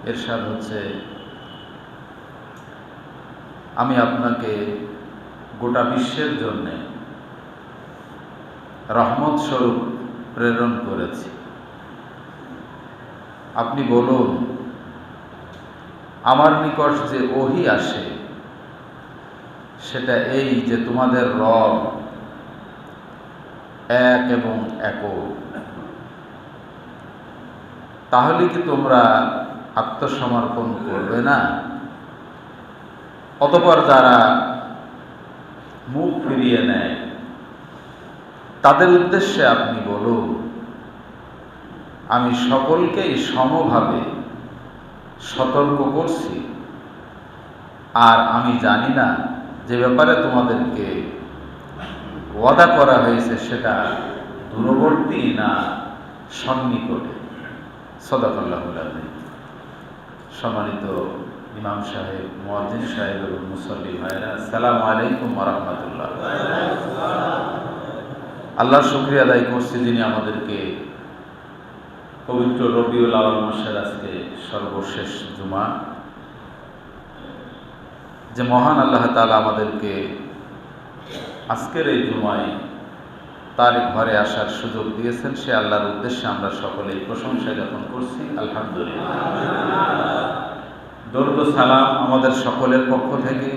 ইরশাদ হচ্ছে, আমি আপনাকে গোটা বিশ্বের জন্যে রহমত স্বরূপ প্রেরণ করেছি। আপনি বলুন, আমার নিকট যে ওহী আসে সেটা এই যে তোমাদের রব এক এবং একক। তাহলে কি তোমরা আত্মসমর্পণ করবে না? অতঃপর যারা মুখ ফিরিয়ে নেয় তাদের উদ্দেশ্যে আপনি বলুন, আমি সকলকেই সমভাবে সতর্ক করছি, আর আমি জানি না যে ব্যাপারে তোমাদেরকে ওয়াদা করা হয়েছে সেটা দূরবর্তী না সন্নিকটে। সাদাকাল্লাহুল আযীম। সম্মানিত ইমাম সাহেব, মুয়াজ্জিন সাহেব এবং মুসল্লি ভাইরা, আসসালামু আলাইকুম ওয়া রাহমাতুল্লাহ। আল্লাহর শুকরিয়া আদায় করছি যিনি আমাদেরকে পবিত্র রবিউল আউয়াল মাসের আজকে সর্বশেষ জুমা, যে মহান আল্লাহ তাআলা আমাদেরকে আজকের এই জুমায় তার ঘরে আসার সুযোগ দিয়েছেন, সে আল্লাহর উদ্দেশ্যে আমরা সকলেই প্রশংসা জ্ঞাপন করছি, আলহামদুলিল্লাহ। দরুদ ও সালাম আমাদের সকলের পক্ষ থেকে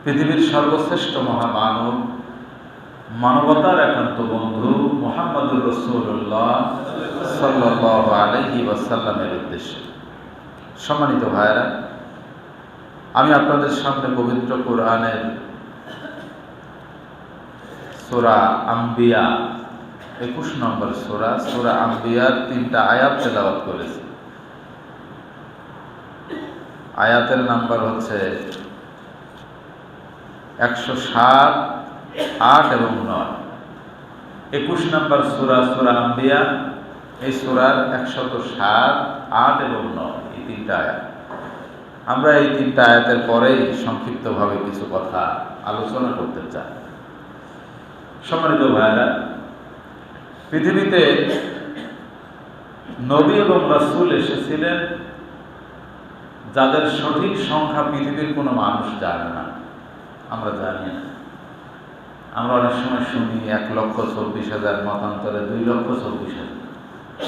পৃথিবীর সর্বশ্রেষ্ঠ মহামানব, মানবতার একান্ত বন্ধু মুহাম্মদুর রাসূলুল্লাহ সাল্লাল্লাহু আলাইহি ওয়াসাল্লামের উদ্দেশ্যে। সম্মানিত ভাইরা, আমি আপনাদের সামনে পবিত্র কোরআনের সূরা আম্বিয়া 21 নম্বর সূরা আম্বিয়ার 3টা আয়াত তেলাওয়াত করেছি। আয়াতের নাম্বার হচ্ছে 107, 8 এবং 9। 21 নম্বর সূরা আম্বিয়া, এই সূরার 107, 8 এবং 9 এই 3টা আয়াত। আমরা এই 3টা আয়াতের পরেই সংক্ষিপ্তভাবে কিছু কথা আলোচনা করতে চাই। সম্মানিত ভাইরা, পৃথিবীতে নবী এবং রাসূল এসেছিলেন যাদের সঠিক সংখ্যা পৃথিবীর কোনো মানুষ জানে না, আমরা জানি না। আমরা অনেক সময় শুনি 1,24,000, মতান্তরে 2,24,000।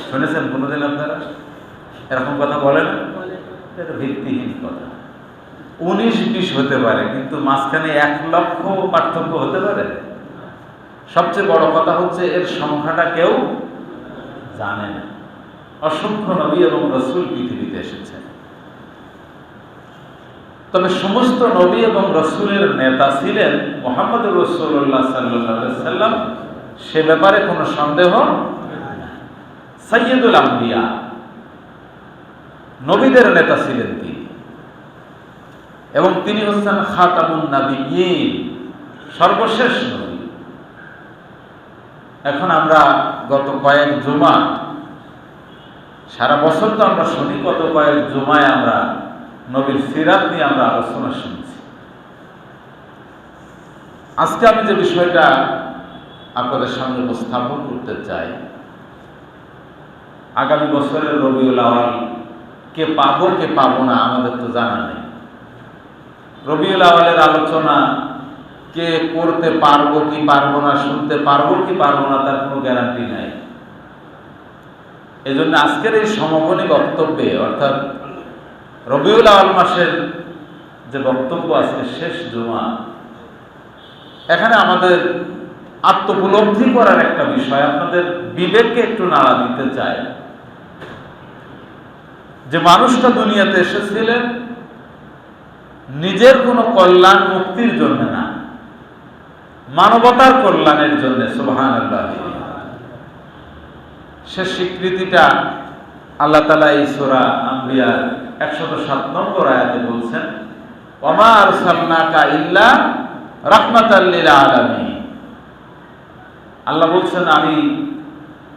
শুনেছেন কোনোদিন আপনারা এরকম কথা? বলেন, এটা ভিত্তিহীন কথা। 19-20 হতে পারে, কিন্তু মাঝখানে 1 লক্ষ পার্থক্য হতে পারে? সবচেয়ে বড় কথা হচ্ছে এর সংখ্যাটা কেউ জানে না। অসংখ্য নবী এবং রাসূল পৃথিবীতে এসেছেন, তবে সমস্ত নবী এবং রাসূলের নেতা ছিলেন মুহাম্মদুর রাসূলুল্লাহ সাল্লাল্লাহু আলাইহি ওয়াসাল্লাম, সে ব্যাপারে কোনো সন্দেহ নেই। সাইয়্যিদুল আম্বিয়া, নবীদের নেতা ছিলেন তিনি, এবং তিনি হচ্ছেন খাতামুন নাবিয়্যিন, সর্বশেষ নবী। এখন আমরা গত কয়েক জুমা, সারা বছর তো আমরা শুনি, গত কয়েক জুমায় আমরা নবীর সিরাত নিয়ে আমরা আলোচনা শুনছি। আজকে আমি যে বিষয়টা আপনাদের সামনে উপস্থাপন করতে চাই, আগামী বছরের রবিউল আউয়াল কে পাবো কে পাবো না আমাদের তো জানা নেই। রবিউল আউয়ালের আলোচনা কে করতে পারবো কি পারবো না, শুনতে পারবো কি পারবো না, তার কোনো গ্যারান্টি নাই। এজন্য আজকের এই সমবনী বক্তব্যে, অর্থাৎ রবিউল আউয়াল মাসের যে বক্তব্য আজকে শেষ জুমা, এখানে আমাদের আত্মোপলব্ধি করার একটা বিষয়, আপনাদের বিবেককে একটু নাড়া দিতে চাই যে মানুষটা দুনিয়াতে এসেছিলেন নিজের কোনো কল্যাণ মুক্তির জন্য না, মানবতার কল্যাণের জন্য। সুবহানাল্লাহ। সে স্বীকৃতিটা আল্লাহ তাআলা এই সূরা আম্বিয়ার 107 নম্বর আয়াতে বলছেন, ওয়ামা আরসালনাকা ইল্লা রাহমাতাল লিল আলামিন। আল্লাহ বলছেন, আমি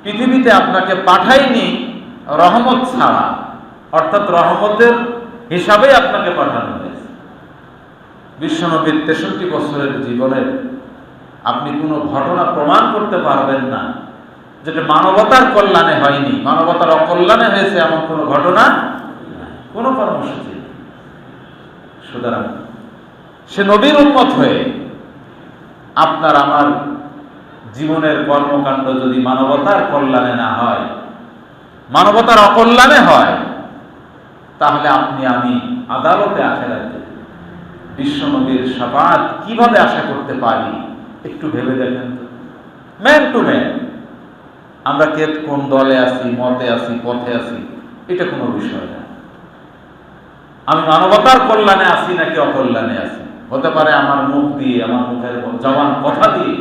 পৃথিবীতে আপনাকে পাঠাইনি রহমত ছাড়া, অর্থাৎ রহমতের হিসাবে আপনাকে পাঠানো হয়েছে। বিশ্বনবীর 63 বছরের জীবনের আপনি কোনো ঘটনা প্রমাণ করতে পারবেন না যেটা মানবতার কল্যাণে হয়নি, মানবতার অকল্যাণে হয়েছে এমন কোনো ঘটনা, কোনো কর্মসূচি। সুতরাং সে নবীর উম্মত হয়ে আপনার আমার জীবনের কর্মকাণ্ড যদি মানবতার কল্যাণে না হয়, মানবতার অকল্যাণে হয়, তাহলে আপনি আমি আদালতে আখিরাতে বিশ্ব নবীর শাফাআত কিভাবে আশা করতে পারি? একটু ভেবে দেখেন তো। ম্যান টু ম্যান আমরা কে কোন দলে আছি, মতে আছি, পথে আছি, এটা কোনো বিষয় না। আমি মানবতার কল্যাণে আছি নাকি অকল্যাণে আছি? হতে পারে আমার মুখ দিয়ে, আমার মুখের জবান কথা দিয়ে,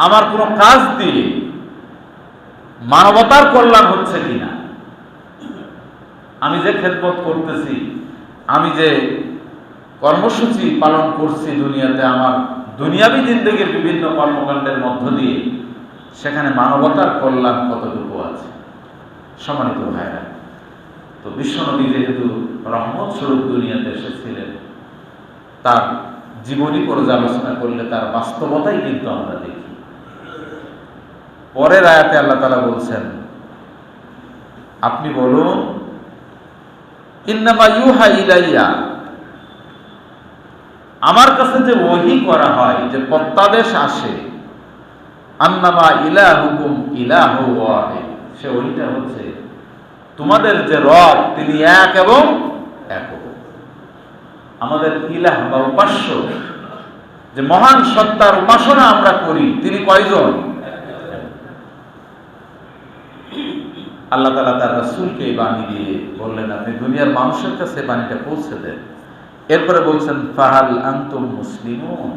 আমার কোনো কাজ দিয়ে মানবতার কল্যাণ হচ্ছে কিনা। আমি যে খেদমত করতেছি, আমি যে কর্মসূচি পালন করছি দুনিয়াতে, আমার দুনিয়াবী জিন্দেগির বিভিন্ন কর্মকাণ্ডের মধ্য দিয়ে সেখানে মানবতার কল্যাণ কতটুকু আছে? সম্মানিত ভাইরা, তো বিশ্বনবী যেহেতু রহমত স্বরূপ দুনিয়াতে এসেছিলেন, তার জীবনী পর্যালোচনা করলে তার বাস্তবতাই কিন্তু আমরা দেখি। পরের আয়াতে আল্লাহ তাআলা বলছেন, আপনি বলুন ইন্নামা ইউহা ইলাইয়া, আমার কাছে যে ওহী করা হয়, যে প্রত্যাদেশ আসে, আন্নামা ইলাহুকুম ইলাহু ওয়াহিদ, সে ওহীটা হচ্ছে তোমাদের যে রব তিনি এক এবং একক। আমাদের ইলাহ বা উপাস্য, যে মহান সত্তার উপাসনা আমরা করি, তিনি কয়জন? আল্লাহ তাআলা তার রাসূলকে এই বাণী দিয়ে বললেন, আপনি দুনিয়ার মানুষের কাছে বাণীটা পৌঁছে দেন। এরপরে বলছেন ফাহাল আনতুম মুসলিমুন,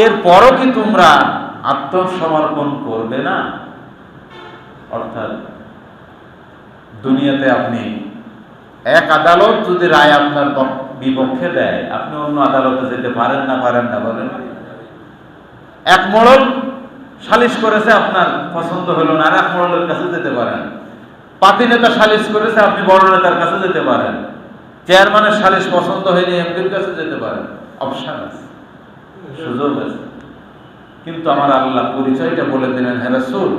এরপরও কি তোমরা আত্মসমর্পণ করবে না? অর্থাৎ দুনিয়াতে আপনি এক আদালত যদি রায় আপনার বিপক্ষে দেয়, আপনি অন্য আদালতে যেতে পারেন না বলেন? এক মোড়ল সালিশ করেছে, আপনার পছন্দ হলো না, আর এক মোড়লের কাছে যেতে পারেন। পাতি নেতা সালিশ করেছে, আপনি বড় নেতার কাছে যেতে পারেন। চেয়ারম্যানের সালিশ পছন্দ হয়নি, এমপির কাছে যেতে পারেন। অপশন আছে, সুযোগ আছে। কিন্তু আমার আল্লাহ পরিচয়টা বলে দিলেন, হে রাসূল,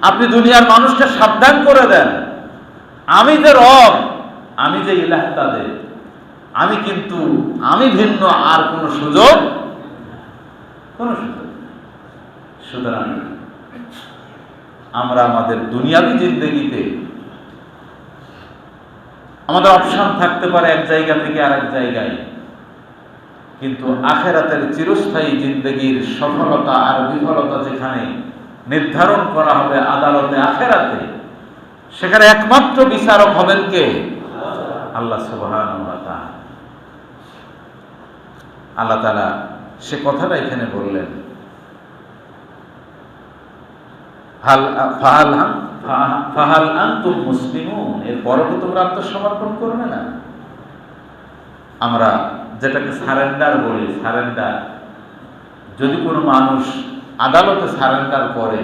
আপনি দুনিয়ার মানুষকে সাবধান করে দেন, আমি যে রব, আমি যে ইলাহ তাদের, আমি ভিন্ন আর কোন সুযোগ। সুতরাং আমরা আমাদের দুনিয়াবী জিন্দেগিতে আমাদের অপশন থাকতে পারে এক জায়গা থেকে আরেক জায়গায়, কিন্তু আখিরাতের চিরস্থায়ী জিন্দেগির সফলতা আর বিফলতা যেখানে নির্ধারণ করা হবে আদালতে আখিরাতে, সেখানে একমাত্র বিচারক হবেন কে? আল্লাহ সুবহানাহু ওয়া তাআলা। আল্লাহ তাআলা সে কথাটা এখানে বললেন, ফাহাল আনতুম মুসলিমুন, এরপরও কি তোমরা আত্মসমর্পণ করবে না? আমরা যেটাকে সারেন্ডার বলি, সারেন্ডার, যদি কোনো মানুষ আদালতে সারেন্ডার করে,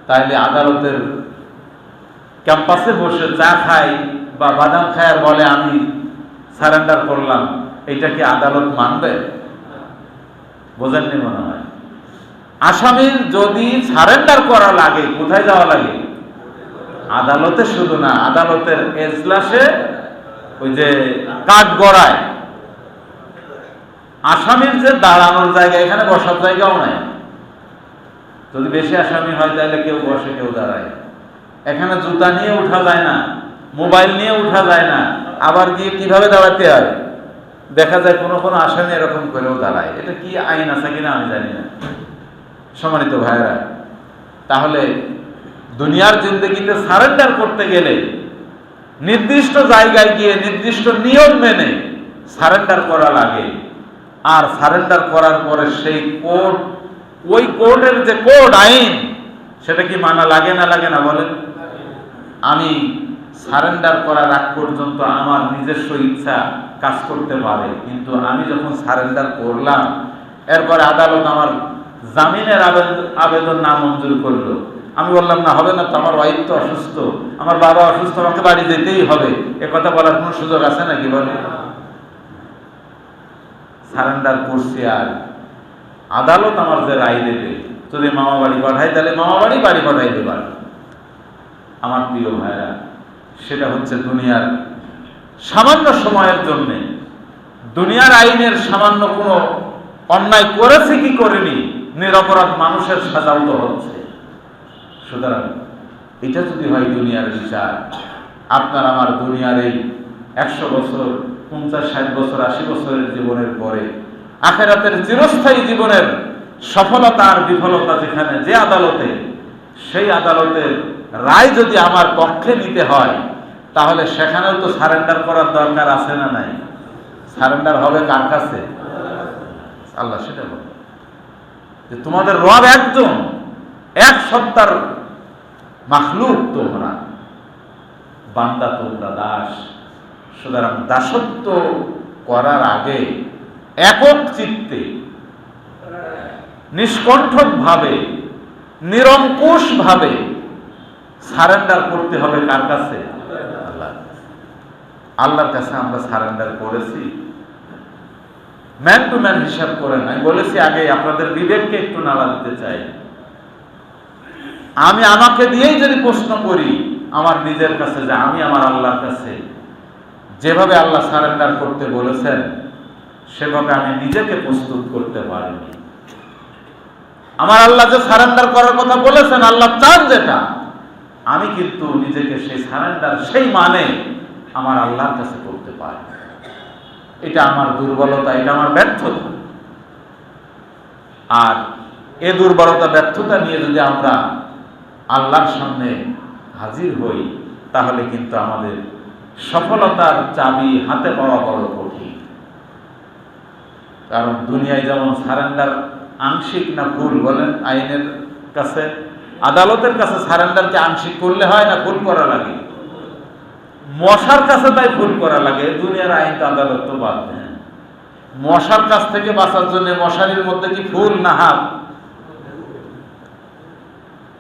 তাহলে আদালতের ক্যাম্পাসে বসে চা খায় বা বাদাম খায় আর বলে আমি সারেন্ডার করলাম, এটা কি আদালত মানবে? বোঝেননি মনে হয়। আসামির যদি সারেন্ডার করা লাগে, কোথায় যাওয়া লাগে? আদালতে। শুধু না, আদালতের এজলাসে ওই যে কাঠ গড়ায়, আসামির যে দাঁড়ানোর জায়গা, এখানে বসার জায়গাও নাই। যদি বেশি আসামি হয় তাহলে কেউ বসে কেউ দাঁড়ায়। এখানে জুতা নিয়ে উঠা যায় না, মোবাইল নিয়ে উঠা যায় না, আবার গিয়ে কিভাবে দাঁড়াতে হয় দেখা যায় কোনো কোনো আসামি এরকম করেও দাঁড়ায়। এটা কি আইন আছে কিনা আমি জানি না। সম্মানিত ভাইরা, তাহলে দুনিয়ার জিন্দেগিতে সারেন্ডার করতে গেলে নির্দিষ্ট জায়গায় গিয়ে নির্দিষ্ট নিয়ম মেনে সারেন্ডার করা লাগে। আর সারেন্ডার করার পরে সেই কোড, ওই কোর্টের যে কোড আইন, সেটা কি মানা লাগে না বলেন? আমি সারেন্ডার করার আগ পর্যন্ত আমার নিজস্ব ইচ্ছা কাজ করতে পারে, কিন্তু আমি যখন সারেন্ডার করলাম, এরপরে আদালত আমার জামিনের আবেদন নামঞ্জুর করলো, আমি বললাম না, হবে না তো, আমার ওয়াইফ তো অসুস্থ, আমার বাবা অসুস্থ, আমাকে বাড়ি যেতেই হবে, এ কথা বলার কোনো সুযোগ আছে নাকি বলে? সারেন্ডার করছি, আর আদালত আমার যে রায় দেবে যদি মামা বাড়ি পাঠায় তাহলে মামা বাড়ি পাঠাইতে পারে। আমার প্রিয় ভাইরা, সেটা হচ্ছে দুনিয়ার সামান্য সময়ের জন্যে, দুনিয়ার আইনের সামান্য কোনো অন্যায় করেছে কি করেনি, নিরপরাধ মানুষের সাজাও তো হচ্ছে। সুতরাং এটা যদি হয় দুনিয়ার বিচার, আপনার আমার দুনিয়ার এই 100 বছর, 50, 60 বছর, 80 বছরের জীবনের পরে আখিরাতের চিরস্থায়ী জীবনের সফলতা আর বিফলতা যেখানে যে আদালতে, সেই আদালতের রায় যদি আমার পক্ষে নিতে হয়, তাহলে সেখানেও তো সারেন্ডার করার দরকার আছে না নাই? সারেন্ডার হবে কার কাছে? আল্লাহ সেটা বলে যে তোমাদের রব একজন, এক সত্তার মাখলুক তোমরা, বান্দা তোমরা, দাস। সুতরাং দাসত্ব করার আগে একক চিত্তে, নিষ্কণ্ঠক ভাবে, নিরঙ্কুশ ভাবে সারেন্ডার করতে হবে কার কাছে? আল্লাহর কাছে আমরা সারেন্ডার করেছি? ম্যান টু ম্যান হিসাব করেন। আমি বলেছি আগে, আপনাদের বিবেককে একটু নাড়া দিতে চাই। আমি আমাকে দিয়েই যদি প্রশ্ন করি আমার নিজের কাছে, যে আমি আমার আল্লাহর কাছে যেভাবে আল্লাহ সারেন্ডার করতে বলেছেন সেভাবে আমি নিজেকে প্রস্তুত করতে পারিনি। আমার আল্লাহ যে সারেন্ডার করার কথা বলেছেন, আল্লাহ চান যেটা, আমি কিন্তু নিজেকে সেই সারেন্ডার, সেই মানে আমার আল্লাহর কাছে করতে পারি। এটা আমার দুর্বলতা, এটা আমার ব্যর্থতা। আর এ দুর্বলতা, ব্যর্থতা নিয়ে যদি আমরা আল্লাহর সামনে হাজির হই, তাহলে কিন্তু আমাদের সফলতার চাবি হাতে পাওয়া বড় কঠিন। কারণ দুনিয়ায় যেমন সারেন্ডার আংশিক না ফুল, বলেন? আইনের কাছে, আদালতের কাছে সারেন্ডারকে আংশিক করলে হয় না ফুল করা লাগে? মশার কাছে তাই ফুল করা লাগে। দুনিয়ার আইন তো আদালত তো বাদ দেন। মশার কাছ থেকে বাঁচার জন্য মশারির মধ্যে কি ফুল না হাত?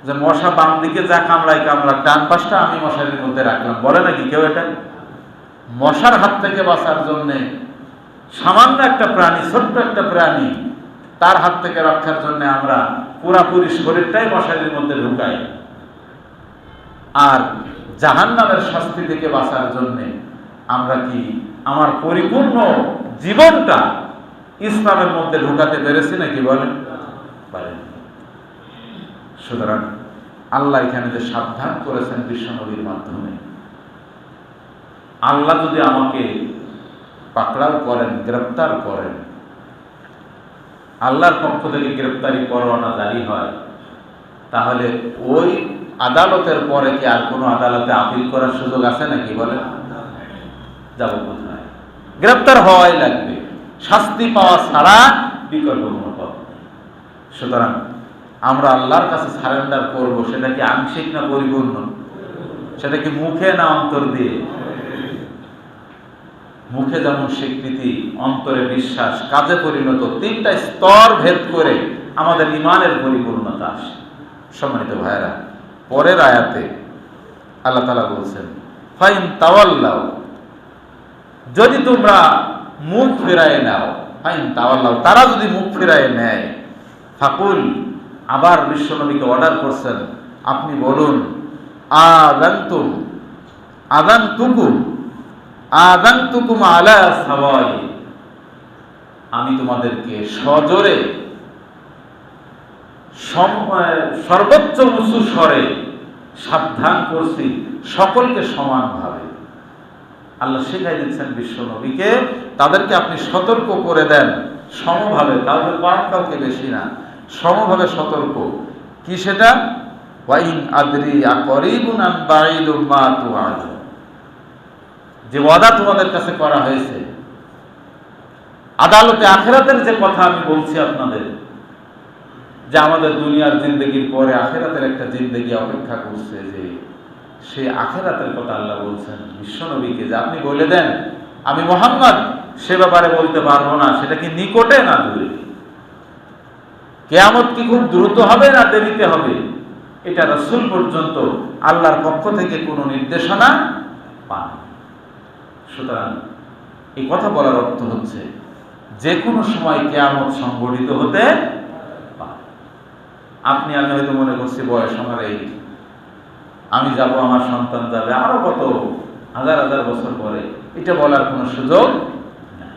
যে মশা বাম দিকে যা কামড়ায় কামড়া, ডান পাশটা আমি মশারির মধ্যে রাখলাম, বলে নাকি কেউ এটা? মশার হাত থেকে বাঁচার জন্যে সামান্য একটা প্রাণী, ছোট্ট একটা প্রাণী, তার হাত থেকে রক্ষার জন্য আমরা পুরাপুরি শরীরটাই মশারির মধ্যে ঢুকাই। আর জাহান্নামের শাস্তি থেকে বাঁচার জন্যে আমরা কি আমার পরিপূর্ণ জীবনটা ইসলামের মধ্যে ঢুকাতে পেরেছি নাকি? বলেন, পারেন। সুতরাং আল্লাহ এখানে যে সাবধান করেছেন বিশ্বনবীর মাধ্যমে, আল্লাহ যদি আমাকে পাকড়াও করেন, গ্রেপ্তার করেন, আল্লাহর পক্ষ থেকে গ্রেপ্তারি পরোয়ানা জারি হয়, তাহলে ওই আদালতের পরে কি আর কোনো আদালতে আপিল করার সুযোগ আছে নাকি? বলেন, যাব কোথায়? গ্রেপ্তার হওয়াই লাগবে, শাস্তি পাওয়া ছাড়া বিকল্প কোনো পথ নেই। সুতরাং আমরা আল্লাহর কাছে সারেন্ডার করব, সেটা কি আংশিক না পরিপূর্ণ? সেটা কি মুখে না অন্তর দিয়ে? মুখে যেমন স্বীকৃতি, অন্তরে বিশ্বাস, কাজে পরিণত, তিনটা স্তর ভেদ করে আমাদের ঈমানের পরিপূর্ণতা আসে। সম্মানিত ভাইরা, পরের আয়াতে আল্লাহ তাআলা বলছেন, ফাইন তাওয়াল্লাউ, যদি তোমরা মুখ ফিরায় নাও, ফাইন তাওয়াল্লাউ, তারা যদি মুখ ফিরায় নেয়, ফাকুল, আবার বিশ্বনবীকে অর্ডার করছেন, আপনি বলুন, আযানতুম, আযানতুকুম আলা সাওয়াই, আমি তোমাদেরকে সজোরে, সর্বোচ্চ উঁচু স্বরে সাবধান করছি, সকলকে সমানভাবে। আল্লাহ শিখাই দিচ্ছেন বিশ্বনবীকে, তাদেরকে আপনি সতর্ক করে দেন সমভাবে, কাউকে কম কাউকে বেশি না, সমভাবে সতর্ক। কি সেটা? ওয়াইন আদরি আকরিবুন আম বাঈদুম মা তুআদুন, যে ওয়াদা তোমাদের কাছে করা হয়েছে, আদালতে আখিরাতের যে কথা আমি বলছি আপনাদের, যে আমাদের দুনিয়ার জিন্দেগির পরে আখিরাতের একটা জিন্দেগি অপেক্ষা করছে, যে সেই আখিরাতের কথা আল্লাহ বলছেন বিশ্বনবীকে, যে আপনি বলে দেন, আমি মুহাম্মদ সে ব্যাপারে বলতে পারবো না, সেটা কি নিকটে না দূরে, কিয়ামত কি খুব দ্রুত হবে না দেরিতে হবে, এটা রাসূল পর্যন্ত আল্লাহর পক্ষ থেকে কোনো নির্দেশনা পান। সুতরাং এই কথা বলার অর্থ হচ্ছে, যে কোনো সময় কিয়ামত সংঘটিত হতে পারে। আপনি আমি হয়তো মনে করছি বয়স আমার এই, আমি যাব, আমার সন্তান যাবে, আরো কত হাজার হাজার বছর পরে, এটা বলার কোনো সুযোগ নেই।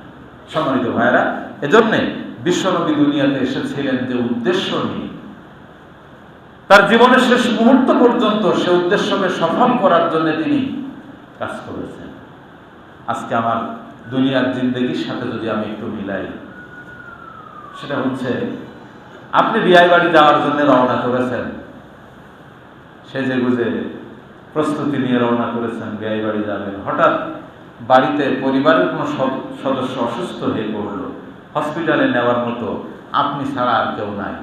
সম্মানিত ভাইরা, এজন্যে বিশ্বনবী দুনিয়াতে এসেছিলেন যে উদ্দেশ্য নিয়ে, তার জীবনের শেষ মুহূর্ত পর্যন্ত সে উদ্দেশ্যকে সফল করার জন্য তিনি কাজ করেছেন। আজকে আমার দুনিয়ার জিন্দেগির সাথে যদি আমি একটু মিলাই, সেটা হচ্ছে আপনি বিয়ে বাড়ি যাওয়ার জন্য রওনা করেছেন, সেজে গুজে প্রস্তুতি নিয়ে রওনা করেছেন, বিয়ে বাড়ি যাবেন। হঠাৎ বাড়িতে পরিবারের কোনো সদস্য অসুস্থ হয়ে পড়লো, হসপিটালে নেওয়ার মতো আপনি ছাড়া আর কেউ নাই।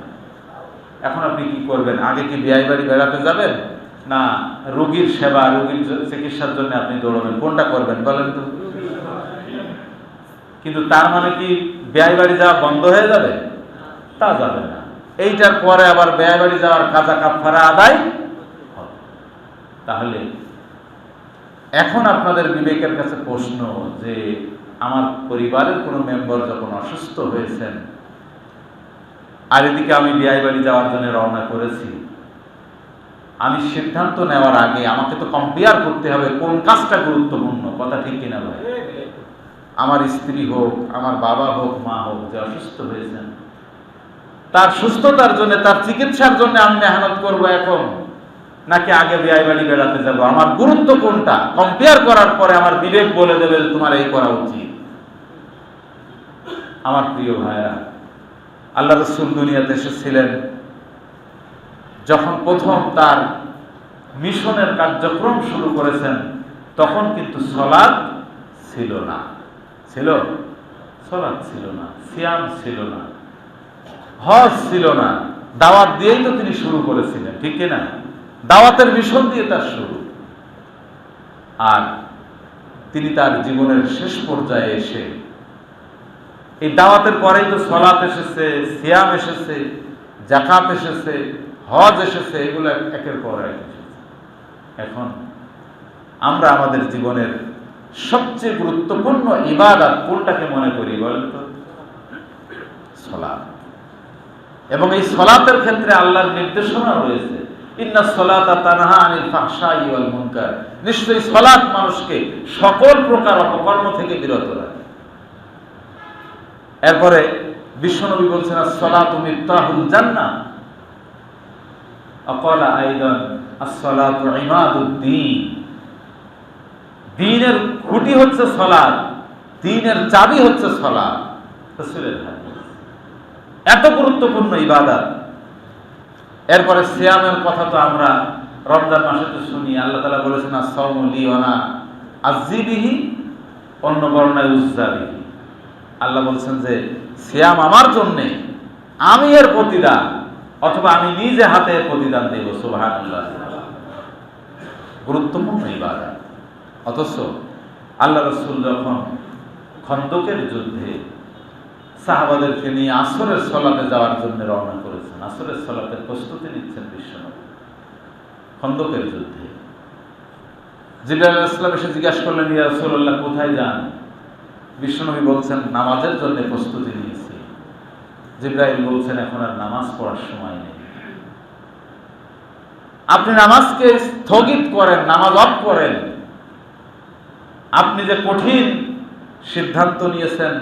এখন আপনি কি করবেন? আগে কি বিয়ে বাড়ি বেড়াতে যাবেন, না রোগীর সেবা, রোগীর চিকিৎসার জন্য আপনি দৌড়বেন? কোনটা করবেন বলেন তো? কিন্তু তার মানে কি বিয়ে বাড়ি যাওয়া বন্ধ হয়ে যাবে? তা যাবে না। এইটার পরে আবার বিয়ে বাড়ি যাওয়ার কাজা কাফারা আদায় হবে। তাহলে এখন আপনাদের বিবেকের কাছে প্রশ্ন যে আমার পরিবারের কোনো মেম্বার যখন অসুস্থ হয়েছেন, আর এদিকে আমি বিয়ে বাড়ি যাওয়ার জন্য রওনা করেছি, আমি সিদ্ধান্ত নেওয়ার আগে আমাকে তো কম্পেয়ার করতে হবে কোন কাজটা গুরুত্বপূর্ণ। কথা ঠিক কিনা ভাই? আমার স্ত্রী হোক, আমার বাবা হোক, মা হোক, যে অসুস্থ হয়েছেন, তার সুস্থতার জন্য, তার চিকিৎসার জন্য আমি মেহনত করবো এখন, নাকি আগে বিয়ে বাড়ি বেড়াতে যাবো? আমার গুরুত্ব কোনটা? কম্পেয়ার করার পরে আমার বিবেক বলে দেবে তোমার এই করা উচিত। আমার প্রিয় ভাইরা, আল্লাহ রাসূল দুনিয়াতে এসেছিলেন যখন প্রথম তার মিশনের কার্যক্রম শুরু করেছেন, তখন কিন্তু সালাত ছিল না। ছিল? সালাত ছিল না, সিয়াম ছিল না, হজ ছিল না। দাওয়াত দিয়েই তো তিনি শুরু করেছিলেন, ঠিক কিনা? দাওয়াতের মিশন দিয়ে তার শুরু। আর তিনি তার জীবনের শেষ পর্যায়ে এসে এই দাওয়াতের পরেই তো সালাত এসেছে, সিয়াম এসেছে, যাকাত এসেছে, হজ এসেছে, এগুলো একের পর এক এসেছে। এখন আমরা আমাদের জীবনের সবচেয়ে গুরুত্বপূর্ণ ইবাদত কোনটাকে মনে করি বলেন তো? সালাত। এবং এই সালাতের ক্ষেত্রে আল্লাহর নির্দেশনা রয়েছে, ইন্নাস সালাতা তানহা আনিল ফাহশাই ওয়াল মুনকার। নিশ্চয়ই সালাত মানুষকে সকল প্রকার অপকর্ম থেকে বিরত রাখে। এরপরে বিশ্বনবী বলছেন আস-সালাতু মিফতাহুল জান্নাহ, আকালা আইদান আস-সালাতু ইমাদুদ্দিন। দ্বীনের খুঁটি হচ্ছে সালাত, দ্বীনের চাবি হচ্ছে সালাত। রাসূলের হাদিস। এত গুরুত্বপূর্ণ ইবাদত। এরপরে সিয়ামের কথা তো আমরা রমজান মাসে তো শুনি, আল্লাহ তাআলা বলেছেন আস-সাওমু লি ওয়া আনা আযজি বিহি, অন্য বর্ণনায় উযযা বিহি। আল্লাহ বলছেন যে সিয়াম আমার জন্যে, আমি এর প্রতিদান, অথবা আমি নিজে হাতে এর প্রতিদান দেব। সুবহানাল্লাহ। গুরুত্বপূর্ণ ইবাদত। অথচ আল্লাহ রাসূল যখন খন্দকের যুদ্ধে সাহাবাদেরকে নিয়ে আসরের সালাতে যাওয়ার জন্য রওনা করেছেন, আসরের সালাতের প্রস্তুতি নিচ্ছেন বিশ্বনবী খন্দকের যুদ্ধে, জিবরাইল আলাইহিস সালাম এসে জিজ্ঞাসা করলেন, ইয়া রাসূলুল্লাহ কোথায় যান? বিশ্বনবী বলছেন নামাজের জন্য প্রস্তুতি নিয়েছি। জিবরাইল বলছেন এখন আর নামাজ পড়ার সময় নেই, আপনি নামাজকে স্থগিত করেন, নামাজ অফ করেন। আপনি যে কঠিন সিদ্ধান্ত নিয়েছেন,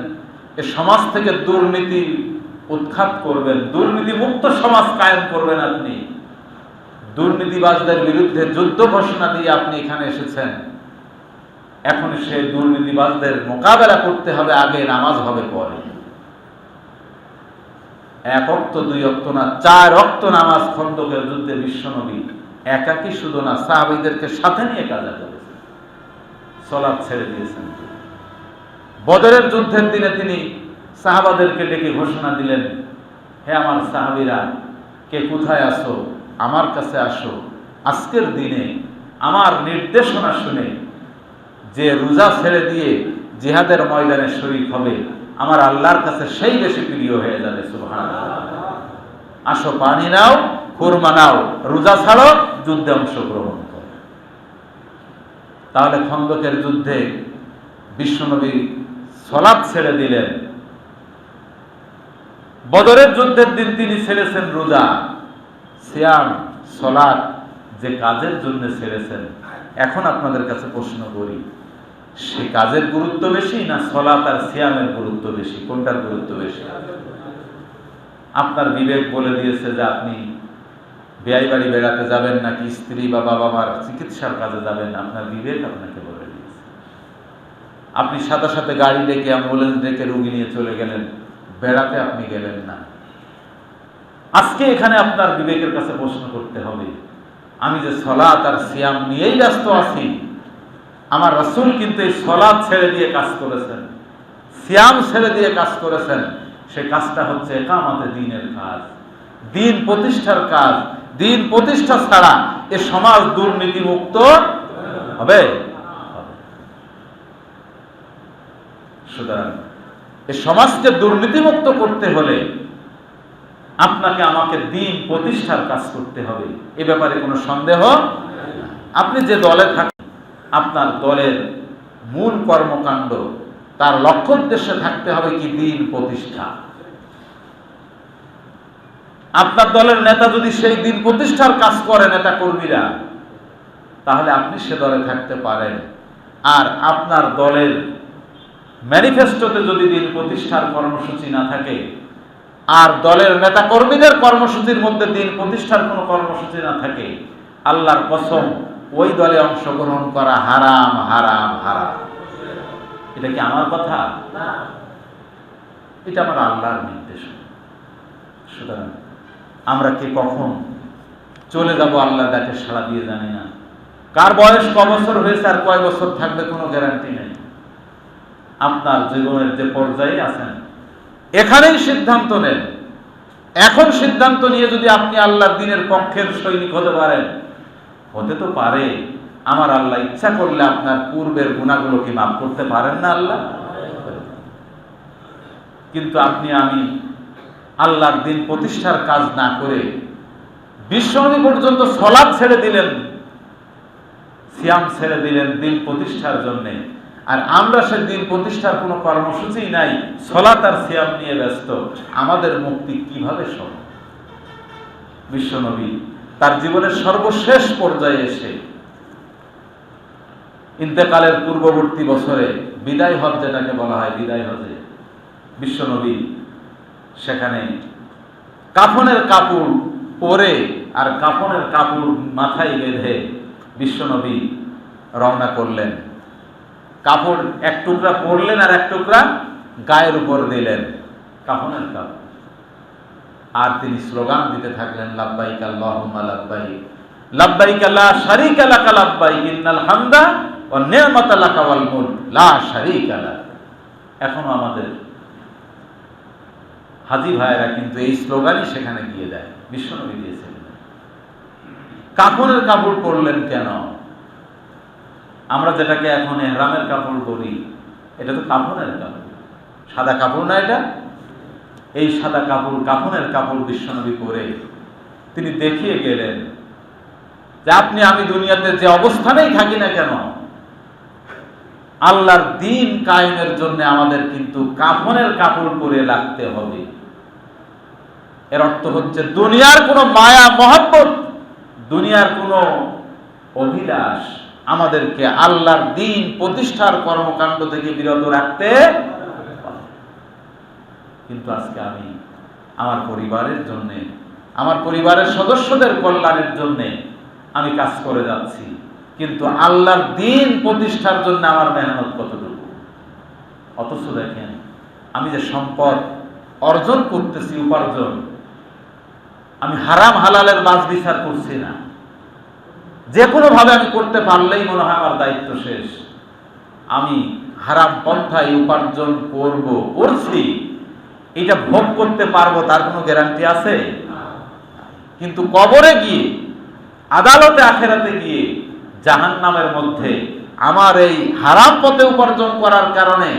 এ সমাজ থেকে দুর্নীতি উৎখাত করবেন, দুর্নীতি মুক্ত সমাজ কায়েম করবেন। আপনি দুর্নীতিবাজদের বিরুদ্ধে যুদ্ধ ঘোষণা দিয়ে আপনি এখানে এসেছেন। এখন সেই দুর্নীতিবাজদের মোকাবেলা করতে হবে, আগে নামাজ হবে পরে। 1 ওয়াক্ত 2 ওয়াক্ত না, 4 ওয়াক্ত নামাজ খন্দকের যুদ্ধে বিশ্বনবী একাকী শুধু না, সাহাবীদেরকে সাথে নিয়ে কাজা করেছেন, সালাত ছেড়ে দিয়েছেন। বদরের যুদ্ধের দিনে তিনি সাহাবাদেরকে ডেকে ঘোষণা দিলেন, হে আমার সাহাবীরা, কে কোথায় আসো, আমার কাছে আসো। আজকের দিনে আমার নির্দেশনা শুনে যে রোজা ছেড়ে দিয়ে জিহাদের ময়দানে শরীক হবে, আমার আল্লাহর কাছে সেই বেশি প্রিয় হয়ে যাবে। সুবহানাল্লাহ। আসো, পানি নাও, খুরমা নাও, রোজা ছাড়ো, যুদ্ধে অংশগ্রহণ করো। তাহলে খন্দকের যুদ্ধে বিশ্বনবী সালাত ছেড়ে দিলেন। বদরের যুদ্ধের দিন তিনি ছেড়েছেন রোজা। সিয়াম সালাত যে কাজের জন্য ছেড়েছেন, এখন আপনাদের কাছে প্রশ্ন করি, সে কাজের গুরুত্ব বেশি না সালাত আর সিয়ামের গুরুত্ব বেশি? কোনটার গুরুত্ব বেশি? আপনার বিবেক বলে দিয়েছে যে আপনি বিয়ে বাড়ি বেড়াতে যাবেন নাকি স্ত্রী বা বাবা মার চিকিৎসার কাজে যাবেন, আপনার বিবেক আপনাকে বলে দিয়েছে। আপনি সাথে সাথে গাড়ি ডেকে অ্যাম্বুলেন্স ডেকে রুগী নিয়ে চলে গেলেন, বেড়াতে আপনি গেলেন না। আজকে এখানে আপনার বিবেকের কাছে প্রশ্ন করতে হবে, আমি যে সালাত আর সিয়াম নিয়েই ব্যস্ত আছি, আমার রাসূল কিন্তু এই সালাত ছেড়ে দিয়ে কাজ করেছেন, সিয়াম ছেড়ে দিয়ে কাজ করেছেন। সে কাজটা হচ্ছে ইকামাতে দ্বীনের কাজ, দ্বীন প্রতিষ্ঠার কাজ। দ্বীন প্রতিষ্ঠা ছাড়া এ সমাজ দুর্নীতি মুক্ত হবে? সুতরাং এ সমাজকে দুর্নীতি মুক্ত করতে হলে আপনাকে আমাকে দ্বীন প্রতিষ্ঠার কাজ করতে হবে, এ ব্যাপারে কোনো সন্দেহ। আপনি যে দলে থাকেন, আপনার দলের মূল কর্মকাণ্ড, তার লক্ষ্য উদ্দেশ্যে থাকতে হবে কি দ্বীন প্রতিষ্ঠা। আপনার দলের নেতা যদি সেই দ্বীন প্রতিষ্ঠার কাজ করে, নেতা কর্মীরা, তাহলে আপনি সে দলে থাকতে পারেন। আর আপনার দলের ম্যানিফেস্টোতে যদি দ্বীন প্রতিষ্ঠার কর্মসূচি না থাকে, আর দলের নেতা কর্মীদের কর্মসূচির মধ্যে দ্বীন প্রতিষ্ঠার কোনো কর্মসূচি না থাকে, আল্লাহর কসম ওই দলে অংশগ্রহণ করা হারাম, হারাম, হারাম। এটা কি আমার কথা? এটা আমার আল্লাহর নির্দেশ। সুতরাং আমরা কে কখন চলে যাব আল্লাহর ডাকে সাড়া দিয়ে জানি না। কার বয়স ক বছর হয়েছে আর কয় বছর থাকবে কোনো গ্যারান্টি নেই। আপনার জীবনের যে পর্যায়ে আছেন, এখানেই সিদ্ধান্ত নেন। এখন সিদ্ধান্ত নিয়ে যদি আপনি আল্লাহর দ্বীনের পক্ষের সৈনিক হতে পারেন, হতে তো পারে আমার আল্লাহ ইচ্ছা করলে আপনার পূর্বের গুনাহগুলোকে মাফ করতে পারেন না আল্লাহ? কিন্তু আপনি আমি আল্লাহর দ্বীন প্রতিষ্ঠার কাজ না করে বিশ্বনবী পর্যন্ত সালাত ছেড়ে দিলেন, সিয়াম ছেড়ে দিলেন দ্বীন প্রতিষ্ঠার জন্য। আর আমরা সে দ্বীন প্রতিষ্ঠার কোনো কর্মসূচি নাই, সালাত আর সিয়াম নিয়ে ব্যস্ত। আমাদের মুক্তি কিভাবে সম্ভব? বিশ্বনবী তার জীবনের সর্বশেষ পর্যায়ে এসে ইন্তেকালের পূর্ববর্তী বছরে বিদায় হজ, যেটাকে বলা হয় বিদায় হজে, বিশ্বনবী সেখানে কাফনের কাপড় পরে আর কাফনের কাপড় মাথায় বেঁধে বিশ্বনবী রওনা করলেন। কাপড় এক টুকরা পরলেন আর এক টুকরা গায়ের উপর দিলেন, কাফনের কাপড়। আর তিনি স্লোগান দিতে থাকলেন, লাব্বাইক আল্লাহুম্মা লাব্বাইক, লাব্বাইক লা শারীকা লাকা লাব্বাইক, ইন্নাল হামদা ওয়ান নি'মাতা লাকা ওয়াল মুলক লা শারীকা লাক। এখনো আমাদের হাজী ভাইয়েরা কিন্তু এই স্লোগানই সেখানে গিয়ে দেয়, বিশ্বনবী দিয়েছিলেন। কাফনের কাপড় পরলেন কেন? আমরা যেটাকে এখন ইহরামের কাপড় পরি, এটা তো কাফনের কাপড়, সাদা কাপড় না এটা? এই সাদা কাপড়, কাফনের কাপড় বিশ্বনবী পরে তিনি দেখিয়ে গেলেন যে আপনি আমি দুনিয়াতে যে অবস্থানেই থাকি না কেন, আল্লাহর দ্বীন কায়েমের জন্য আমাদের কিন্তু কাফনের কাপড় পরে লাগতে হবে। এর অর্থ হচ্ছে দুনিয়ার কোনো মায়া মহব্বত, দুনিয়ার কোনো অভিলাষ আমাদেরকে আল্লাহর দ্বীন প্রতিষ্ঠার কর্মকাণ্ড থেকে বিরত রাখতে। কিন্তু আজকে আমি আমার পরিবারের জন্য, আমার পরিবারের সদস্যদের কল্যাণের জন্য আমি কাজ করে যাচ্ছি, কিন্তু আল্লাহর দ্বীন প্রতিষ্ঠার জন্য আমার মেহনত কতটুকু। অথচ দেখেন আমি যে সম্পদ অর্জন করতেছি, উপার্জন, আমি হারাম হালালের বাছ বিচার করছি না। যে কোনো ভাবে আমি করতে পারলেই মনে হয় আমার দায়িত্ব শেষ। আমি হারাম পন্থায় উপার্জন করছি, এটা ভোগ করতে পারবো তার কোনো গ্যারান্টি আছে? কিন্তু কবরে গিয়ে, আদালতে আখেরাতে গিয়ে জাহান্নামের মধ্যে আমার এই হারাম পথে উপার্জন করার কারণে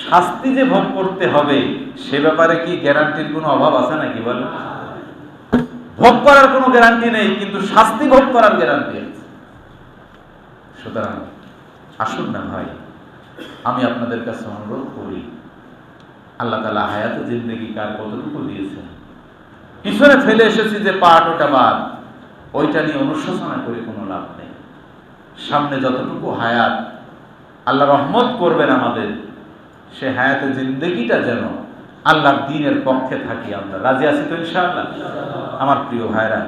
শাস্তি যে ভোগ করতে হবে, সে ব্যাপারে কি গ্যারান্টির কোনো অভাব আছে নাকি? বলে ভোগ করার কোনো গ্যারান্টি নেই, কিন্তু শাস্তি ভোগ করার গ্যারান্টি আছে। সুতরাং আসুন না ভাই, আমি আপনাদের কাছে অনুরোধ করি, আল্লাহ তাআলা হায়াতে জিন্দেগি কার কতটুকু দিয়েছেন, পিছনে ফেলে এসেছি যে পাঠ ওটা বাদ, ওইটা নিয়ে অনুশোচনা করে কোনো লাভ নেই। সামনে যতটুকু হায়াত আল্লাহ রহমত করবেন আমাদের, সে হায়াতে জিন্দেগিটা যেন আল্লাহর দ্বীনের পক্ষে থাকি। আমরা রাজি আছি তো ইনশাআল্লাহ? আমার প্রিয় ভাইরা,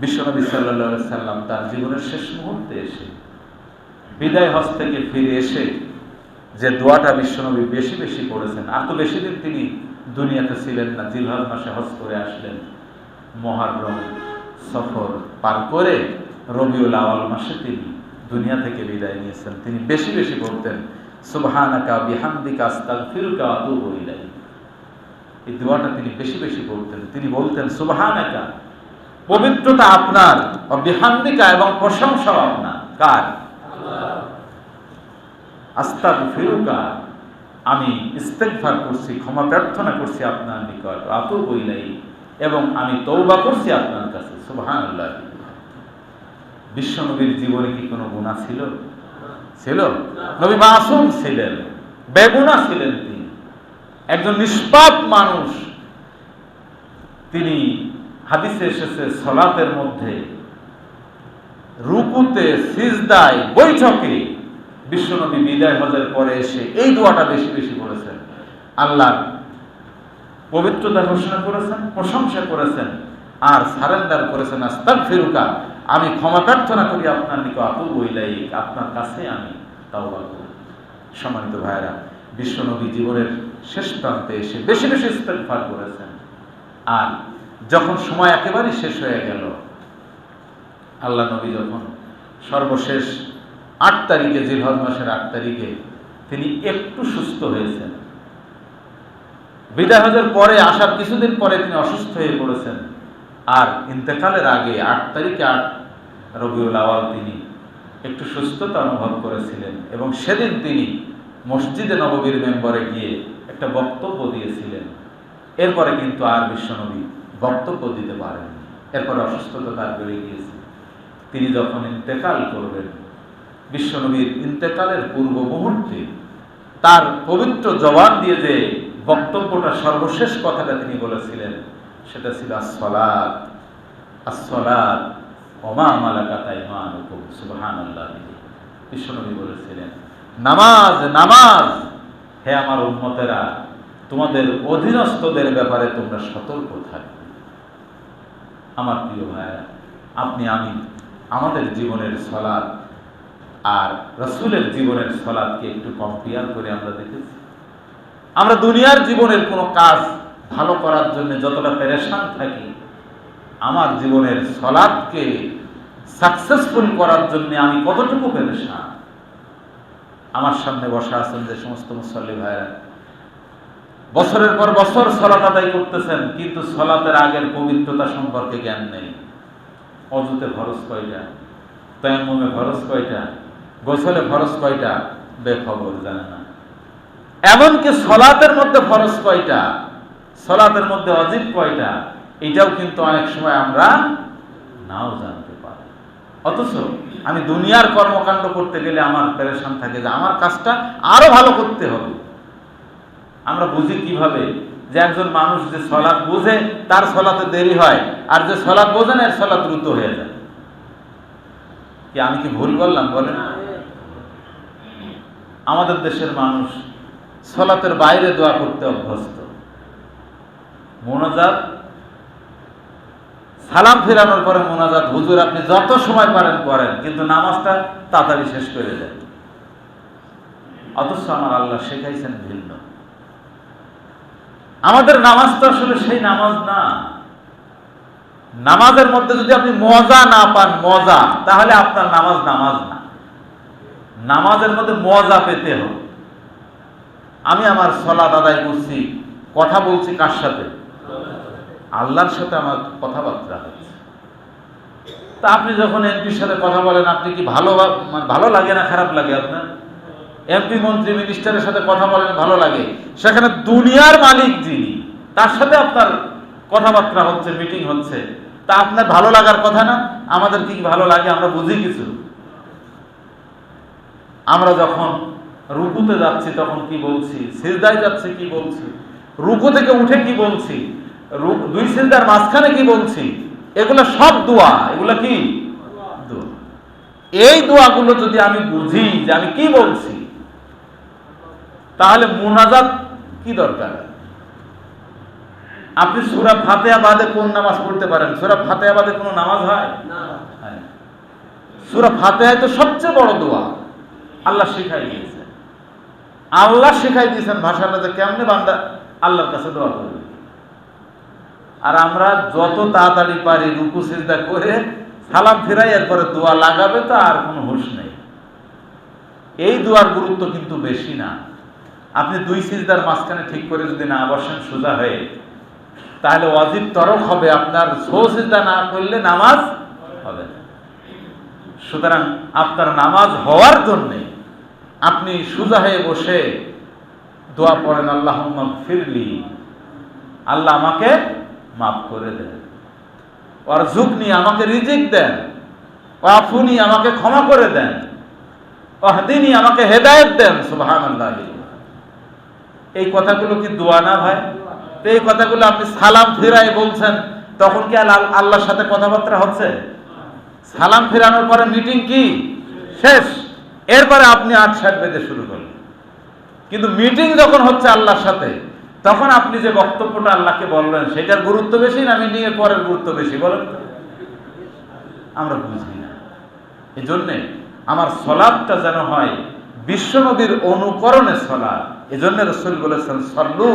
বিশ্বনবী সাল্লাল্লাহু আলাইহি সাল্লাম তার জীবনের শেষ মুহূর্তে এসে, বিদায় হজ থেকে ফিরে এসে যে দোয়াটা বিশ্বনবী বেশি বেশি পড়েছেন, আর তো বেশি দিন তিনি দুনিয়াতে ছিলেন না, জিলহজ মাসে হজ করে আসলেন, মুহররম সফর পার করে রবিউল আউয়াল মাসে তিনি দুনিয়া থেকে বিদায় নিয়েছেন। তিনি বেশি বেশি বলতেন সুবহানাকা বিহামদিকা আস্তাগফিরুকা ওয়া আতুবু ইলাইক। এই দোয়াটা তিনি বেশি বেশি বলতেন। তিনি বলতেন সুবহানাকা, পবিত্রতা আপনার, ও বিহামদিকা, এবং প্রশংসা আপনার। কার? আল্লাহ। আস্তাগফিরুকা, আমি ইস্তেগফার করছি, ক্ষমা প্রার্থনা করছি আপনার নিকট, আতুবু ইলাইক, এবং আমি তওবা করছি আপনার কাছে। সুবহানাল্লাহ। বিশ্বনবীর জীবনে কি কোনো গুনাহ ছিল? ছিল? নবী মাসুম ছিলেন, বেগুনাহ ছিলেন। তিনি একজন নিষ্পাপ মানুষ। তিনি, হাদিসে এসেছে, সালাতের মধ্যে রুকুতে, সিজদায়, বৈঠকে বিশ্বনবী বিদায় হজের পরে এসে এই দোয়াটা বেশি বেশি বলেছেন। আল্লাহর পবিত্রতা ঘোষণা করেছেন, প্রশংসা করেছেন, আর সারেন্ডার করেছেন আস্তাগফিরুকা, আমি ক্ষমা প্রার্থনা করি আপনার নিকট, আতুবু ইলাইক, আপনার কাছে আমি তাওবা করি। সম্মানিত ভাইরা, বিশ্বনবী জীবনের শেষ প্রান্তে এসে বেশি বেশি ইস্তেগফার করেছেন। আর যখন সময় একেবারেই শেষ হয়ে গেল, আল্লাহ নবী যখন সর্বশেষ 8 তারিখে, জিলহজ মাসের 8 তারিখে তিনি একটু সুস্থ হয়েছেন। বিদায় হজের পরে আসার কিছুদিন পরে তিনি অসুস্থ হয়ে পড়েছেন। আর ইন্তেকালের আগে 8 তারিখে, 8 রবিউল আউয়াল, তিনি একটু সুস্থতা অনুভব করেছিলেন, এবং সেদিন তিনি মসজিদে নববীর মেম্বরে গিয়ে একটা বক্তব্য দিয়েছিলেন। এরপরে কিন্তু আর বিশ্বনবী বক্তব্য দিতে পারেন। এরপরে অসুস্থতা তার বেড়ে গিয়েছে। তিনি যখন ইন্তেকাল করবেন, বিশ্বনবীর ইন্তেকালের পূর্ব মুহূর্তে তার পবিত্র জবান দিয়ে যে বক্তব্যটা, সর্বশেষ কথাটা তিনি বলেছিলেন, সেটা ছিল আসসালাত, আসসালাত ওয়া মা মালাকাত আইমানুকুম। সুবহানাল্লাহ। বিশ্বনবী বলেছিলেন, নামাজ, নামাজ, হে আমার উম্মতেরা, তোমাদের অধীনস্থদের ব্যাপারে তোমরা সতর্ক থাকবে। আমার প্রিয় ভাইরা, আপনি আমি আমাদের জীবনের সালাত আর রাসূলের জীবনের সালাতকে একটু কম্পেয়ার করে আমরা দেখেছি। আমরা দুনিয়ার জীবনের কোনো কাজ ভালো করার জন্য যতটা পেরেশান থাকি, আমার জীবনের সালাতকে সাকসেসফুল করার জন্য আমি কতটুকু পেরেশান। আমার সামনে বসা আছেন যে সমস্ত মুসল্লি ভাইরা, বছরের পর বছর সালাত আদায় করতেছেন, কিন্তু সালাতের আগের পবিত্রতা সম্পর্কে জ্ঞান নেই। অজুতে ফরজ কয়টা, তায়াম্মুমে ফরজ কয়টা, গোসলে ফরজ কয়টা, বেখবর, জানে না। এমনকি সালাতের মধ্যে ফরজ কয়টা, সালাতের মধ্যে ওয়াজিব কয়টা, এটাও কিন্তু অনেক সময় আমরা নাও জানতে পারি। অথচ আমি দুনিয়ার কর্মকাণ্ড করতে গেলে আমার পেরেশান থাকে যে আমার কাজটা আরো ভালো করতে হবে। আমরা বুঝি কিভাবে যে একজন মানুষ যে সালাত বুঝে তার সালাতে দেরি হয়, আর যে সালাত বোঝে না এর সালাত দ্রুত হয়ে যায়। কি আমি কি ভুল বললাম বলেন? আমাদের দেশের মানুষ সালাতের বাইরে দোয়া করতে অভ্যস্ত। মুনাজাত, সালাম ফেরানোর পরে মুনাজাত, হুজুর আপনি যত সময় পারেন করেন, কিন্তু নামাজটা তাড়াতাড়ি শেষ করে দেন। অথচ আমার আল্লাহ শেখাইছেন ভিন্ন। আমাদের নামাজটা আসলে সেই নামাজ না। নামাজের মধ্যে যদি আপনি মজা না পান, মজা, তাহলে আপনার নামাজ নামাজ না। নামাজের মধ্যে মজা পেতে হবে। আমি আমার সালাত আদায় করছি, কথা বলছি কার সাথে? আল্লাহর সাথে আমার কথাবার্তা হচ্ছে। তা আপনি যখন এমপির সাথে কথা বলেন, আপনি কি ভালো লাগে না খারাপ লাগে? আপনার এমপি, মন্ত্রী, মিনিস্টারের সাথে কথা বলেন, ভালো লাগে। সেখানে দুনিয়ার মালিক যিনি, তার সাথে আপনার কথাবার্তা হচ্ছে, মিটিং হচ্ছে, তা আপনার ভালো লাগার কথা না? আমাদের কি ভালো লাগে? আমরা বুঝি কিছু? আমরা যখন রুকুতে যাচ্ছি তখন কি বলছি, সিজদায় যাচ্ছি কি বলছি, রুকু থেকে উঠে কি বলছি, দুই সিজদার মাঝখানে কি বলছি, এগুলো সব দোয়া। এগুলো কি দোয়া? এই দোয়াগুলো যদি আমি বুঝি যে আমি কি বলছি, তাহলে মুনাজাত কি দরকার? আপনি সূরা ফাতিহা বাদে কোন নামাজ পড়তে পারেন? সূরা ফাতিহা বাদে কোনো নামাজ হয় না। সূরা ফাতিহা তো সবচেয়ে বড় দোয়া, আল্লাহ শিখাই দিয়েছেন। আল্লাহ শিখাই দিয়েছেন ভাষাটা যে কেমনে বান্দা আল্লাহর কাছে দোয়া করবে। আর আমরা যত তাড়াতাড়ি পারি রুকু সিজদা করে সালাম ফিরাই, এরপরে দোয়া লাগাবে, তো আর কোনো হুঁশ নেই। এই দোয়ার গুরুত্ব কিন্তু বেশি না। আপনি দুই সিজদার মাঝখানে ঠিক করে যদি না বসেন সোজা হয়ে, তাহলে ওয়াজিব তরক হবে, আপনার সো সিজদা না করলে নামাজ হবে না। সুতরাং আপনার নামাজ হওয়ার জন্যে আপনি সোজা হয়ে বসে দোয়া পড়েন, আল্লাহুম্মা গফিরলি, আল্লাহ আমাকে মাফ করে দেন, ওয়ারযুকনি, আমাকে রিজিক দেন, ওয়াফুনি, আমাকে ক্ষমা করে দেন, ওয়াহদিনি, আমাকে হেদায়েত দেন। সুবহানাল্লাহ। এই কথাগুলো কি দোয়া না ভাই? তো এই কথাগুলো আপনি সালাম ফিরাই বলছেন, তখন কি আল্লাহর সাথে কথাবার্তা হচ্ছে? সালাম ফিরানোর পরে মিটিং কি শেষ, এরপরে আপনি আটসাট বেঁধে শুরু করলেন। কিন্তু মিটিং যখন হচ্ছে আল্লাহর সাথে, তখন আপনি যে বক্তব্যটা আল্লাহকে বললেন, সেটার গুরুত্ব বেশি না মিটিং এর পরের গুরুত্ব বেশি? বলেন তো। আমরা বুঝি না। এই জন্যে আমার সলাৎটা যেন হয় বিশ্বনবীর অনুকরণে সলাৎ। এজন্য রাসূল বলেছেন, সল্লু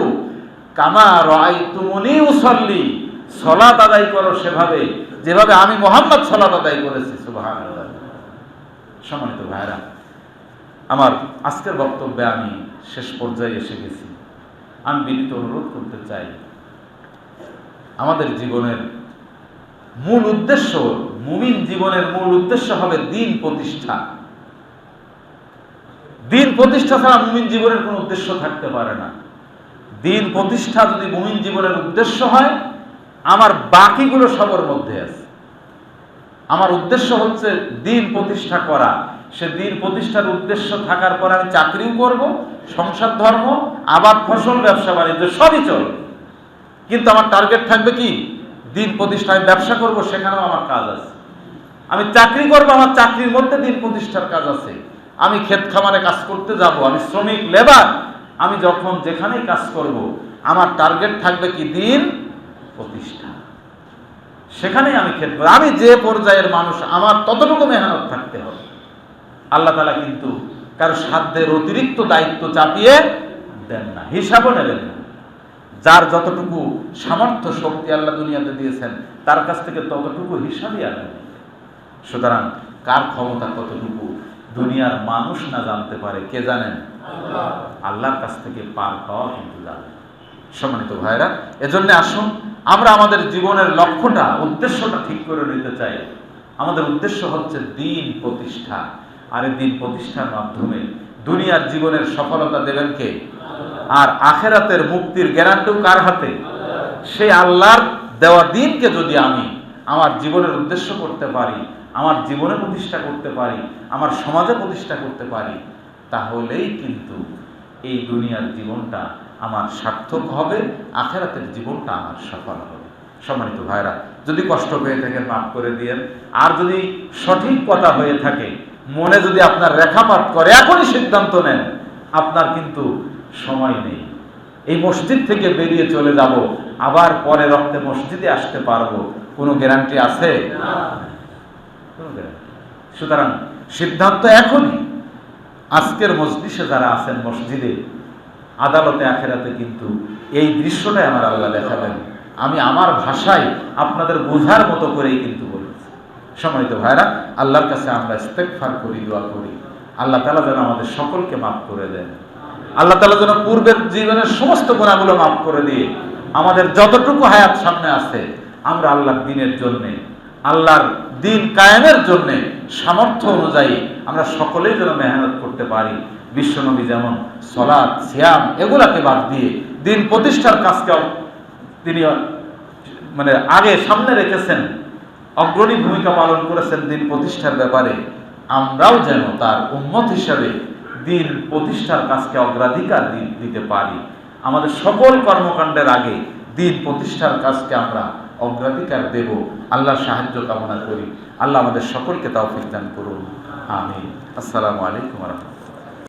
কামা রাআইতুমুনি উসাল্লি, সলাত আদায় করো সেভাবে যেভাবে আমি মুহাম্মদ সলাত আদায় করেছি। সুবহানাল্লাহ। সম্মানিত ভাইরা, আমার আজকের বক্তব্যে আমি শেষ পর্যায়ে এসে গেছি। আমি বিনীত অনুরোধ করতে চাই, আমাদের জীবনের মূল উদ্দেশ্য, মুমিন জীবনের মূল উদ্দেশ্য হবে দিন প্রতিষ্ঠা। দিন প্রতিষ্ঠা ছাড়া মুমিন জীবনের কোনো উদ্দেশ্য থাকতে পারে না। দিন প্রতিষ্ঠা যদি মুমিন জীবনের উদ্দেশ্য হয়, আমার বাকিগুলো সবার মধ্যে আছে। আমার উদ্দেশ্য হচ্ছে দিন প্রতিষ্ঠা করা। সে দিন প্রতিষ্ঠার উদ্দেশ্য থাকার পর আমি চাকরিও করব, সংসার ধর্ম, আবাদ ফসল, ব্যবসা বাণিজ্য সবই চলবে, কিন্তু আমার টার্গেট থাকবে কি? দিন প্রতিষ্ঠা। আমি ব্যবসা করব, সেখানেও আমার কাজ আছে। আমি চাকরি করব, আমার চাকরির মধ্যে দিন প্রতিষ্ঠার কাজ আছে। আমি ক্ষেত খামারে কাজ করতে যাব, আমি শ্রমিক লেবার, আমি যখন যেখানেই কাজ করব, আমার টার্গেট থাকবে কি? দিন প্রতিষ্ঠা। সেখানেই আমি ক্ষেত, আমি যে পর্যায়ের মানুষ, আমার ততটুকু মেহনত থাকতে হবে। আল্লাহ তাআলা কিন্তু কারো সাধ্যের অতিরিক্ত দায়িত্ব চাপিয়ে দেন না, হিসাবও নেবেন না। যার যতটুকু সামর্থ্য শক্তি আল্লাহ দুনিয়াতে দিয়েছেন, তার কাছ থেকে ততটুকু হিসাবই আনবেন। সুতরাং কার ক্ষমতা কতটুকু দুনিয়ার মানুষ না জানতে পারে, কে জানেন? আল্লাহর কাছ থেকে পার পাওয়া কিন্তু জানেন। সম্মানিত ভাইরা, এজন্য আসুন আমরা আমাদের জীবনের লক্ষ্যটা, উদ্দেশ্যটা ঠিক করে নিতে চাই। আমাদের উদ্দেশ্য হচ্ছে দিন প্রতিষ্ঠা। আর এই দিন প্রতিষ্ঠার মাধ্যমে দুনিয়ার জীবনের সফলতা দেবেন কে? আর আখেরাতের মুক্তির গ্যারান্টিও কার হাতে? সেই আল্লাহর দেওয়া দিনকে যদি আমি আমার জীবনের উদ্দেশ্য করতে পারি, আমার জীবনে প্রতিষ্ঠা করতে পারি, আমার সমাজে প্রতিষ্ঠা করতে পারি, তাহলেই কিন্তু এই দুনিয়ার জীবনটা আমার সার্থক হবে, আখেরাতের জীবনটা আমার সফল হবে। সম্মানিত ভাইরা, যদি কষ্ট পেয়ে থাকেন মাফ করে দিয়েন। আর যদি সঠিক কথা হয়ে থাকে, মনে যদি আপনার রেখাপাত করে, এখনই সিদ্ধান্ত নেন, আপনার কিন্তু সময় নেই। এই মসজিদ থেকে বেরিয়ে চলে যাব, আবার পরে রক্তে মসজিদে আসতে পারবো, কোনো গ্যারান্টি আছে? কোনো গ্যারান্টি। সুতরাং সিদ্ধান্ত এখনই। আজকের মজলিসে যারা আছেন, মসজিদে, আদালতে, আখেরাতে কিন্তু এই দৃশ্যটাই আমার আল্লাহ দেখাবেন। আমি আমার ভাষায় আপনাদের বোঝার মতো করেই কিন্তু বলেছি। সম্মানিত ভাইরা, আল্লাহর কাছে আমরা ইস্তেগফার করি, দোয়া করি, আল্লাহ তাআলা যেন আমাদের সকলকে মাফ করে দেন। আল্লাহ তাআলা যেন পূর্বের জীবনের সমস্ত গুনাহগুলো মাফ করে দিয়ে আমাদের যতটুকু হায়াত সামনে আছে, আমরা আল্লাহর দ্বীনের জন্যে, আল্লাহর দ্বীন কায়েমের জন্যে সামর্থ্য অনুযায়ী আমরা সকলেই যেন মেহনত করতে পারি। বিশ্বনবী যেমন সালাত, সিয়াম এগুলাকে বাদ দিয়ে দিন প্রতিষ্ঠার কাজকে তিনি আগে সামনে রেখেছেন, অগ্রণী ভূমিকা পালন করেছেন দিন প্রতিষ্ঠার ব্যাপারে, আমরাও যেন তার উম্মত হিসাবে দিন প্রতিষ্ঠার কাজকে অগ্রাধিকার দিতে পারি। আমাদের সকল কর্মকাণ্ডের আগে দিন প্রতিষ্ঠার কাজকে আমরা অগ্রাধিকার দেব। আল্লাহর সাহায্য কামনা করি। আল্লাহ আমাদের সকলকে তৌফিক দান করুন। আমিন। আসসালামু আলাইকুম ওয়া রাহমাতুল্লাহ।